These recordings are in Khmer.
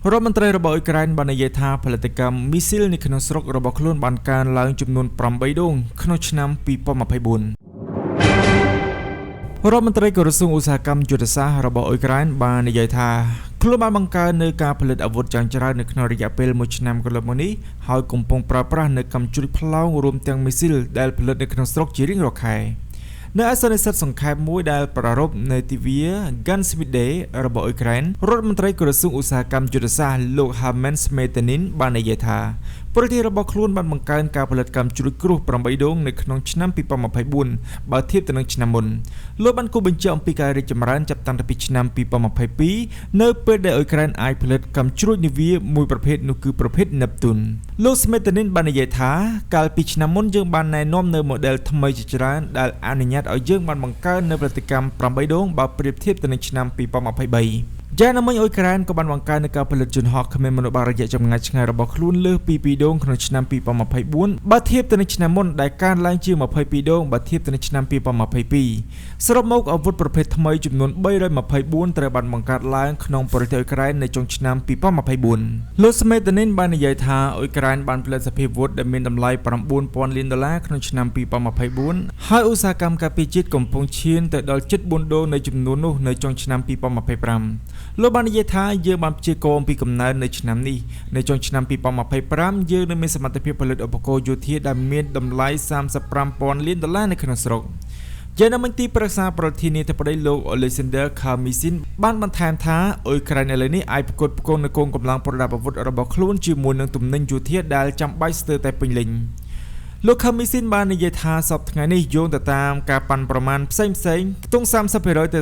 រដ្ឋមន្ត្រីរបស់អ៊ុយក្រែនបាននិយាយថាផលិតកម្មមីស៊ីលនៅក្នុងស្រុករបស់ខ្លួនបានកើនឡើងចំនួន8ដងក្នុងឆ្នាំ2024រដ្ឋមន្ត្រីក្រសួងឧស្សាហកម្មយុទ្ធសាស្ត្ររបស់អ៊ុយក្រែនបាននិយាយថាខ្លួនបានបង្កើននៅការផលិតអាវុធយ៉ាងច្រើននៅក្នុងរយៈពេល1ឆ្នាំកន្លងមកនេះហើយកំពុងប្រើប្រាស់នៅកម្មជ្រួចផ្លោងរួមទាំងមីស៊ីលដែលផលិតនៅក្នុងស្រុកជារៀងរាល់ខែនៅអសន្និសិទសង្ខេបមួយដែលប្រារព្ធនៅទិវា Gunsmith Day របស់អ៊ុយក្រែនរដ្ឋមន្ត្រីក្រសួងឧស្សាហកម្មយុទ្ធសាស្ត្រលោក Herman Smetana បាននិយាយថាប្រទេសរបស់ខ្លួនបានបង្កើនការផលិតកម្មជ្រួចគ្រោះ8ដងនៅក្នុងឆ្នាំ2024បើធៀបទៅនឹងឆ្នាំមុនលោកបានគូបញ្ជាក់អំពីការរីកចម្រើនចាប់តាំងពីឆ្នាំ2022នៅពេលដែលអ៊ុយក្រែនអាចផលិតកម្មជ្រួចនាវាមួយប្រភេទនោះគឺប្រភេទ Neptune លោក Smetana បាននិយាយថាកាលពីឆ្នាំមុនយើងបានណែនាំនៅ model ថ្មីជាច្រើនដែលអនុញ្ញាតឲ្យយើងបានបង្កើននៅផលិតកម្ម8ដងបើប្រៀបធៀបទៅនឹងឆ្នាំ2023យ៉ាងណាមិញអ៊ុយក្រែនក៏បានបង្កើននៅការផលិតយន្តហោះគ្មានមនុស្សបានរយៈចម្ងាយឆ្ងាយរបស់ខ្លួនលើសពី2ដងក្នុងឆ្នាំ2024បើធៀបទៅនឹងឆ្នាំមុនដែលកើនឡើងជា22ដងបើធៀបទៅនឹងឆ្នាំ2022សរុបមកអាវុធប្រភេទថ្មីចំនួន324ត្រូវបានបង្កើតឡើងក្នុងប្រទេសអ៊ុយក្រែននៅចុងឆ្នាំ2024លោកស្មេតានីនបាននិយាយថាអ៊ុយក្រែនបានផលិតសភាវុធដែលមានតម្លៃ$9,000 លានក្នុងឆ្នាំ2024ហើយឧស្សាហកម្មការពារជាតិកំពុងឈានទៅដល់ជិត4ដងនៃចំនួននោះនៅចុងឆ្នាំ2025លោកបាននិយាយថាយើងបានព្យាករណ៍ពីកំណើននៅឆ្នាំនេះនៅចុងឆ្នាំ2025យើងនឹងមានសមត្ថភាពផលិតឧបករណ៍យោធាដែលមានតម្លៃ$35,000 លាននៅក្នុងស្រុកយ៉ាងណាមិញទីប្រឹក្សាប្រធានាធិបតីលោក Alexander Kamyshin បានបន្ថែមថាអ៊ុយក្រែនឥឡូវនេះអាចប្រកួតប្រជែងនឹងកងកម្លាំងប្រដាប់អាវុធរបស់ខ្លួនជាមួយនឹងទំនិញយោធាដែលចាំបាច់ស្ទើរតែពេញលេញលោក Kamyshin បាននិយាយថាសប្តាហ៍ថ្ងៃនេះយោងទៅតាមការប៉ាន់ប្រមាណផ្សេងៗខ្ទង់ 30% ទៅ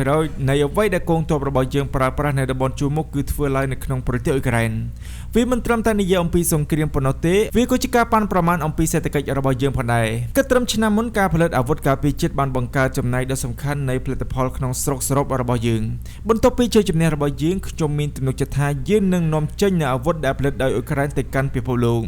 40% នៃអ្វីដែលកងទ័ពរបស់យើងប្រើប្រាស់នៅតំបន់ជួរមុខគឺធ្វើឡើងនៅក្នុងប្រទេសអ៊ុយក្រែនវាមិនត្រឹមតែនិយាយអំពីសង្គ្រាមប៉ុណ្ណោះទេវាក៏ជាការប៉ាន់ប្រមាណអំពីសេដ្ឋកិច្ចរបស់យើងផងដែរគិតត្រឹមឆ្នាំមុនការផលិតអាវុធការពារជាតិបានបង្កើតចំណែកដ៏សំខាន់នៃផលិតផលក្នុងស្រុកសរុបរបស់យើងបន្ទាប់ពីជ័យជំនះរបស់យើងខ្ញុំមានទំនុកចិត្តថាយើងនឹងនាំចេញនូវអាវុធដែលផលិតដោយអ៊ុយក្រែនទៅកាន់ពិភពលោក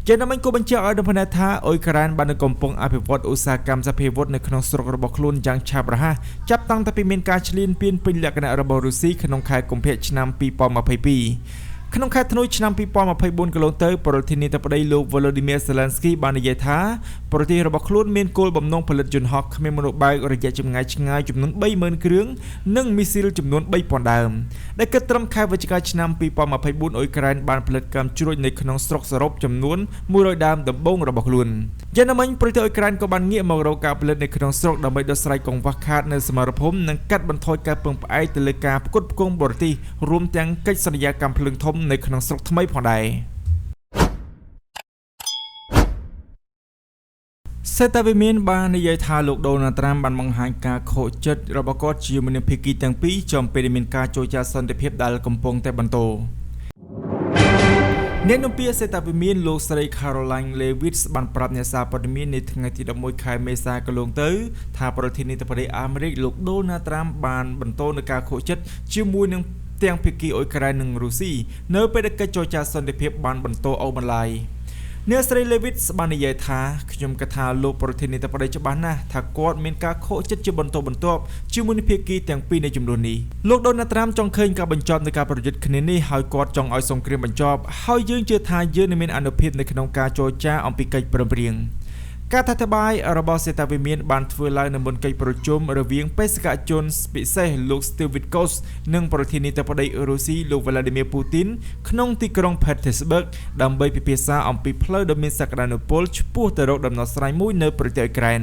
យ៉ាងណាមិញក៏បញ្ជាក់ឲ្យដឹងថាអ៊ុយក្រែនបានកំពុងអភិវឌ្ឍឧស្សាហកម្មសភាវុធនៅក្នុងស្រុករបស់ខ្លួនយ៉ាងឆាប់រហ័សចាប់តាំងពីមានការឈ្លានពានពេញលក្ខណៈរបស់រុស្ស៊ីក្នុងខែកុម្ភៈឆ្នាំ2022ក្នុងខែធ្នូឆ្នាំ2024កន្លងទៅប្រធានាធិបតីលោក Volodymyr Zelensky បាននិយាយថាប្រទេសរបស់ខ្លួនមានគោលបំណងផលិតយន្តហោះគ្មានមនុស្សបើករយៈចម្ងាយឆ្ងាយចំនួន30,000គ្រឿងនិងមីស៊ីលចំនួន3,000ដើមដែលគិតត្រឹមខែវិច្ឆិកាឆ្នាំ2024អ៊ុយក្រែនបានផលិតកម្មជ្រួចនៅក្នុងស្រុកសរុបចំនួន100ដើមដំបូងរបស់ខ្លួនយ៉ាងណាមិញប្រទេសអ៊ុយក្រែនក៏បានងាកមករកការផលិតនៅក្នុងស្រុកដើម្បីដោះស្រាយកង្វះខាតនៅសមរភូមិនិងកាត់បន្ថយការពឹងផ្អែកទៅលើការផ្គត់ផ្គង់បរទេសរួមទាំងកិច្ចសន្យាកម្មភ្លើងធំនៅក្នុងស្រុកថ្មីផងដែរសេតាវិមានបាននិយាយថាលោកដូណាល់ត្រាំបានបង្ហាញការខូចចិត្តរបស់គាត់ជាមួយនឹងភាគីទាំងពីរចំពេលដែលមានការចូលចែកសន្តិភាពដែលកំពុងតែបន្តអ្នកនាំពាក្យសេតាវិមានលោកស្រី Caroline Leavitt បានប្រាប់អ្នកសារព័ត៌មាននៅថ្ងៃទី11ខែមេសាកន្លងទៅថាប្រធានាធិបតីអាមេរិកលោកដូណាល់ត្រាំបានបន្តនៅការខូចចិត្តជាមួយនឹងទាំងភាគីអ៊ុយក្រែននិងរុស្ស៊ីនៅពេលដែលកិច្ចចរចាសន្តិភាពបានបន្តអូសបន្លាយអ្នកស្រី Leavitt បាននិយាយថាខ្ញុំគិតថាលោកប្រធានាធិបតីច្បាស់ណាស់ថាគាត់មានការខកចិត្តជាបន្តបន្ទាប់ជាមួយនឹងភាគីទាំងពីរនៃចំនួននេះលោកដូណាល់ត្រាំចង់ឃើញការបញ្ចប់នៃការប្រយុទ្ធគ្នានេះហើយគាត់ចង់ឲ្យសង្គ្រាមបញ្ចប់ហើយយើងជឿថាយើងនឹងមានអានុភាពនៅក្នុងការចរចាអំពីកិច្ចព្រមព្រៀងការអធិប្បាយរបស់សេតាវិមានបានធ្វើឡើងនៅមុនកិច្ចប្រជុំរវាងបេសកជនពិសេសលោក Steve Witkoff និងប្រធានាធិបតីរុស្ស៊ីលោក Vladimir Putin ក្នុងទីក្រុង Petersburg ដើម្បីពិភាក្សាអំពីផ្លូវដ៏មានសក្តានុពលឆ្ពោះទៅរកដំណោះស្រាយមួយនៅប្រទេសអ៊ុយក្រែន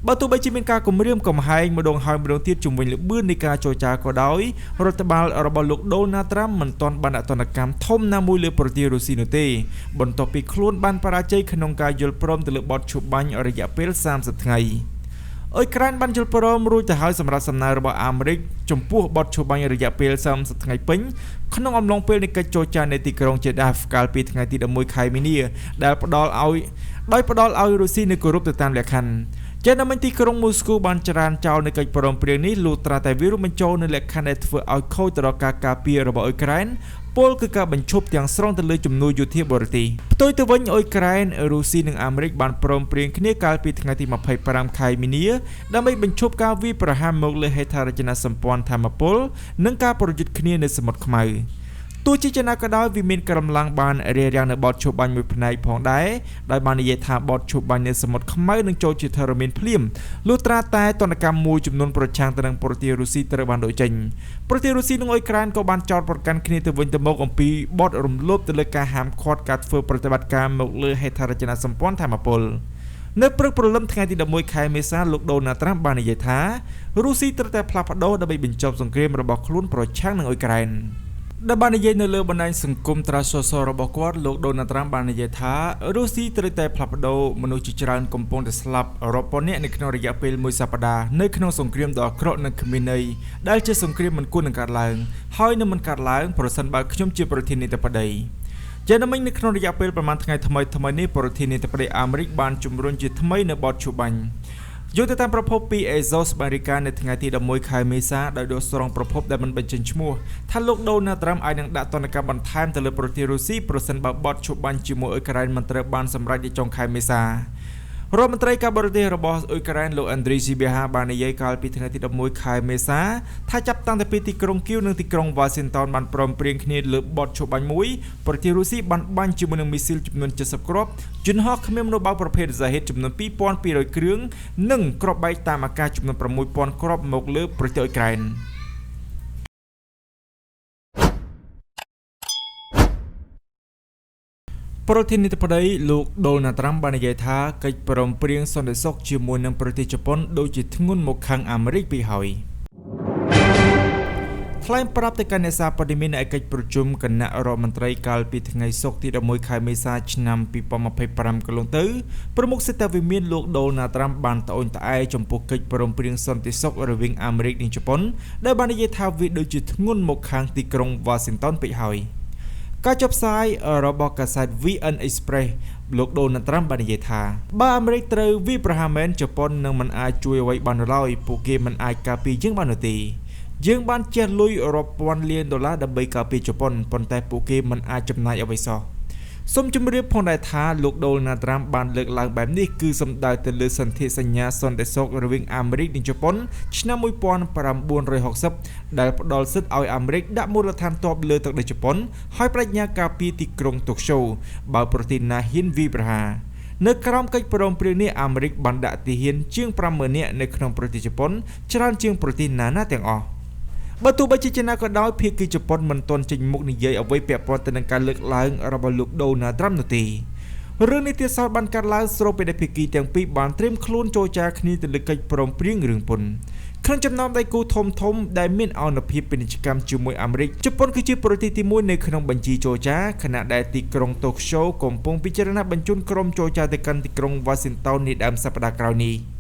បើទោះបីជាមានការគំរាមកំហែងម្ដងហើយម្ដងទៀតជំវិញល្បឿននៃការចរចាក៏ដោយរដ្ឋបាលរបស់លោកដូណាល់ត្រាំមិនទាន់បានដាក់ទណ្ឌកម្មធំណាមួយលើប្រទេសរុស្ស៊ីនោះទេបន្ទាប់ពីខ្លួនបានបរាជ័យក្នុងការយល់ព្រមទៅលើបទឈប់បាញ់រយៈពេល30ថ្ងៃអ៊ុយក្រែនបានយល់ព្រមរួចទៅហើយសម្រាប់សំណើរបស់អាមេរិកចំពោះបទឈប់បាញ់រយៈពេល30ថ្ងៃពេញក្នុងអំឡុងពេលនៃកិច្ចចរចានៅទីក្រុងជេដាហ្វកាលពីថ្ងៃទី11ខែមីនាដែលផ្ដល់ឲ្យរុស្ស៊ីនៅគោរពទៅតាមលក្ខខណ្ឌជានៅទីក្រុងមូស្គូបានច្រានចោលនៅកិច្ចព្រមព្រៀងនេះលុះត្រាតែវារួមបញ្ចូលនៅលក្ខខណ្ឌដែលធ្វើឲ្យខូចទៅដល់ការការពាររបស់អ៊ុយក្រែនពលគឺការបញ្ឈប់ទាំងស្រុងទៅលើជំនួយយោធាបរទេសផ្ទុយទៅវិញអ៊ុយក្រែនរុស្ស៊ីនិងអាមេរិកបានព្រមព្រៀងគ្នាកាលពីថ្ងៃទី25ខែមីនាដើម្បីបញ្ឈប់ការវាយប្រហារមកលើហេដ្ឋារចនាសម្ព័ន្ធថាមពលនិងការប្រយុទ្ធគ្នានៅសមុទ្រខ្មៅទ ួជាចំណាក៏ដោយវាមានកម្លាំងបានរារាំងនៅបតឈូបាញ់មួយផ្នែកផងដែរដោយបាននិយាយថាបតឈូបាញ់នៅសមុទ្រខ្មៅនឹងចូលជាធរមានភ្លាមលុះត្រាតែទណ្ឌកម្មមួយចំនួនប្រឆាំងទៅនឹងប្រទេសរុស្ស៊ីត្រូវបានដូចចេញប្រទេសរុស្ស៊ីនិងអ៊ុយក្រែនក៏បានចោទប្រកាន់គ្នាទៅវិញទៅមកអំពីបទរំលោភទៅលើការហាមឃាត់ការធ្វើប្រតិបត្តិការមកលើហេដ្ឋារចនាសម្ព័ន្ធថាមពលនៅព្រឹកព្រលឹមថ្ងៃទី11ខែមេសាលោកដូណាល់ត្រាំបាននិយាយថារុស្ស៊ីត្រូវតែផ្លាស់ប្ដូរដើម្បីបញ្ចប់សង្គ្រាមរបស់ខ្លួនប្រឆាំងនឹងអ៊ុយក្រែនដែលបាននិយាយនៅលើបណ្ដាញសង្គមត្រាសសររបស់គាត់លោកដូណាល់ត្រាំបាននិយាយថារុស្ស៊ីត្រូវតែផ្លាស់ប្ដូរមនុស្សជាច្រើនកំពុងតែស្លាប់រាប់ពាន់នាក់នៅក្នុងរយៈពេលមួយសប្តាហ៍នៅក្នុងសង្គ្រាមដ៏អាក្រក់និងគ្មានន័យដែលជាសង្គ្រាមមិនគួរនឹងកើតឡើងហើយនឹងមិនកើតឡើងប្រសិនបើខ្ញុំជាប្រធានាធិបតីជាដំណឹងនៅក្នុងរយៈពេលប្រមាណថ្ងៃថ្មីនេះប្រធានាធិបតីអាមេរិកបានជំរុញជាថ្មីនៅបទឈូបាញ់យោងទៅតាមប្រភពពី Azos បានរាយការណ៍នៅថ្ងៃទី11ខែមេសាដោយដកស្រង់ប្រភពដែលមិនបញ្ចេញឈ្មោះថាលោកដូណាល់ត្រាំអាចនឹងដាក់ទណ្ឌកម្មបន្ថែមទៅលើប្រទេសរុស្ស៊ីប្រសិនបើបទឈូបាញ់ជាមួយអ៊ុយក្រែនមិនត្រូវបានសម្រេចនៅចុងខែមេសារដ្ឋមន្ត្រីការបរទេសរបស់អ៊ុយក្រែនលោក Andriy Sybiha បាននិយាយកាលពីថ្ងៃទី11ខែមេសាថាចាប់តាំងពីទីក្រុងគៀវនិងទីក្រុង Washington បានព្រមព្រៀងគ្នាលើបទឈូបាញ់មួយប្រទេសរុស្ស៊ីបានបាញ់ជាមួយនឹងមីស៊ីលចំនួន70គ្រាប់យន្តហោះគ្មានមនុស្សបោកប្រភេទ Zahid ចំនួន2200គ្រឿងនិងគ្រាប់បែកតាមអាកាសចំនួន6000គ្រាប់មកលើប្រទេសអ៊ុយក្រែនប្រធានាធិបតីលោកដូណាល់ត្រាំបាននិយាយថាកិច្ចព្រមព្រៀងសន្តិសុខជាមួយនឹងប្រទេសជប៉ុនដូចជាធ្ងន់មកខាងអាមេរិកពីហើយថ្លែងប្រាប់ទៅកាន់អ្នកសារព័ត៌មាននៅឯកិច្ចប្រជុំគណៈរដ្ឋមន្ត្រីកាលពីថ្ងៃសុក្រទី11ខែមេសាឆ្នាំ2025កន្លងទៅប្រមុខសេដ្ឋវិមានលោកដូណាល់ត្រាំបានត្អូញត្អែចំពោះកិច្ចព្រមព្រៀងសន្តិសុខរវាងអាមេរិកនិងជប៉ុនដែលបាននិយាយថាវាដូចជាធ្ងន់មកខាងទីក្រុង Washington ពេកហើយការចុះផ្សាយរបស់កាសែត VN Express លោកដូណាល់ត្រាំបាននិយាយថាបើអាមេរិកត្រូវវាយប្រហារមែនជប៉ុននឹងមិនអាចជួយអ្វីបានឡើយពួកគេមិនអាចការពារយើងបាននោះទេយើងបានជះលុយរាប់ពាន់លានដុល្លារដើម្បីការពារជប៉ុនប៉ុន្តែពួកគេមិនអាចចំណាយអ្វីសោះសូមជម្រាបផងដែរថាលោកដូណាល់ត្រាំបានលើកឡើងបែបនេះគឺសំដៅទៅលើសន្ធិសញ្ញាសន្តិសុខរវាងអាមេរិកនិងជប៉ុនឆ្នាំ1960ដែលផ្ដល់សិទ្ធិឲ្យអាមេរិកដាក់មូលដ្ឋានទ័ពលើទឹកដីជប៉ុនហើយបដិញ្ញាការពារទីក្រុងតូក្យូបើប្រទេសណាហ៊ានវាយប្រហារនៅក្រោមកិច្ចព្រមព្រៀងនេះអាមេរិកបានដាក់ទាហានជាង 50,000 នាក់នៅក្នុងប្រទេសជប៉ុនច្រើនជាងប្រទេសណាទាំងអស់បើទោះបីជាយ៉ាងណាក៏ដោយភាគីជប៉ុនមិនទាន់ចេញមុខនិយាយអ្វីពាក់ព័ន្ធទៅនឹងការលើកឡើងរបស់លោកដូណាល់ត្រាំនោះទេរឿងនេះទៀតសោតបានកាត់ឡើងស្របពេលដែលភាគីទាំងពីរបានត្រៀមខ្លួនចូលចារគ្នាទៅលើកិច្ចព្រមព្រៀងរឿងពន្ធក្នុងចំណោមដៃគូធំដែលមានអនុភាពពាណិជ្ជកម្មជាមួយអាមេរិកជប៉ុនគឺជាប្រទេសទី1នៅក្នុងបញ្ជីចូលចារខណៈដែលទីក្រុងតូក្យូកំពុងពិចារណាបញ្ជូនក្រុមចូលចារទៅកាន់ទីក្រុង Washington នាដើមសប្តាហ៍ក្រោយនេះ